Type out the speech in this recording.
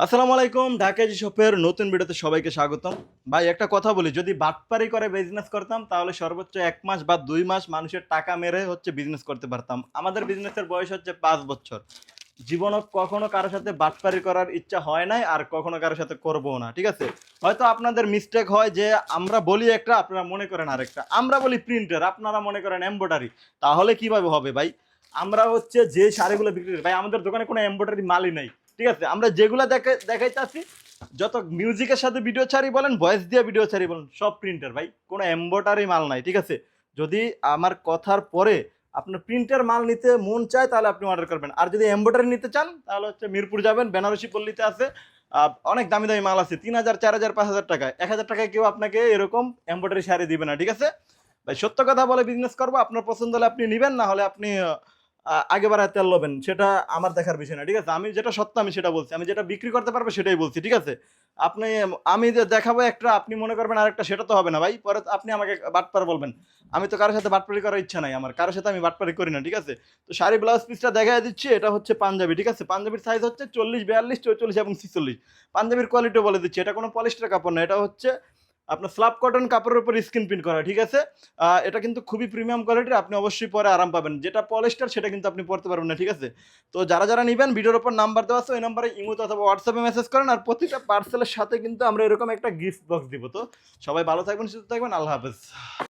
আসসালামু আলাইকুম, ঢাকা এজি শপের নতুন ভিডিওতে সবাইকে স্বাগতম। ভাই একটা কথা বলি, যদি বাটপারি করে বিজনেস করতাম তাহলে সর্বোচ্চ ১ মাস বা ২ মাস মানুষের টাকা মেরে হচ্ছে বিজনেস করতে পারতাম। আমাদের বিজনেসের বয়স হচ্ছে ৫ বছর। জীবনে কখনো কারো সাথে বাটপারি করার ইচ্ছা হয় নাই আর কখনো কারো সাথে করবও না। ঠিক আছে? হয়তো আপনাদের মিস্টেক হয় যে আমরা বলি একটা, আপনারা মনে করেন আরেকটা। আমরা বলি প্রিন্টার, আপনারা মনে করেন এমব্রয়ডারি। তাহলে কিভাবে হবে ভাই? আমরা হচ্ছে যে শাড়িগুলো বিক্রি করি, ভাই আমাদের দোকানে কোনো এমব্রয়ডারি মালই নাই। ঠিক আছে? আমরা যেগুলা দেখাইতাছি, যত মিউজিকের সাথে ভিডিও ছাড়ি বলেন, ভয়েস দিয়ে ভিডিও ছাড়ি বলেন, সব প্রিন্টার ভাই। কোনো এমব্রয়ডারি মাল নাই। ঠিক আছে? যদি আমার কথার পরে আপনার প্রিন্টের মাল নিতে মন চায় তাহলে আপনি অর্ডার করবেন। আর যদি এমব্রয়ডারি নিতে চান তাহলে হচ্ছে মিরপুর যাবেন, বেনারসি পল্লীতে আছে। অনেক দামি দামি মাল আছে, ৩,০০০, ৪,০০০, ৫,০০০ টাকায়। ১,০০০ টাকায় কেউ আপনাকে এরকম এমব্রয়ডারি শাড়ি দিবে না। ঠিক আছে ভাই? সত্য কথা বলে বিজনেস করবো, আপনার পছন্দ হলে আপনি নিবেন, না হলে আপনি আগে বাড়ায় তেল লবেন, সেটা আমার দেখার বিষয় না। ঠিক আছে? আমি যেটা সত্য আমি সেটা বলছি, আমি যেটা বিক্রি করতে পারবো সেটাই বলছি। ঠিক আছে? আপনি, আমি যে দেখাবো একটা, আপনি মনে করবেন আরেকটা, সেটা তো হবে না ভাই। পরে আপনি আমাকে বাটপার বলবেন। আমি তো কারোর সাথে বাটপারি করার ইচ্ছা নাই আমার, কারোর সাথে আমি বাটপারি করি না। ঠিক আছে? তো শাড়ি ব্লাউজ পিসটা দেখাই দিচ্ছি। এটা হচ্ছে পাঞ্জাবি। ঠিক আছে? পাঞ্জাবির সাইজ হচ্ছে ৪০, ৪২, ৪৪ এবং ৪৬। পাঞ্জাবির কোয়ালিটিও বলে দিচ্ছি, এটা কোনো পলিস্টার কাপড় না, এটা হচ্ছে আপনার স্ল্যাব কটন কাপড়ের উপর স্ক্রিন প্রিন্ট করা। ঠিক আছে? এটা কিন্তু খুবই প্রিমিয়াম কোয়ালিটির, আপনি অবশ্যই পরে আরাম পাবেন। যেটা পলিস্টার সেটা কিন্তু আপনি পড়তে পারবেন না। ঠিক আছে? তো যারা নিবেন, ভিডিওর উপর নাম্বার দেওয়া আছে, ওই নাম্বারে ইমোতে অথবা হোয়াটসঅ্যাপে মেসেজ করেন। আর প্রতিটা পার্সেলের সাথে কিন্তু আমরা এরকম একটা গিফট বক্স দিব। তো সবাই ভালো থাকবেন, সুস্থ থাকবেন, আল্লাহ হাফেজ।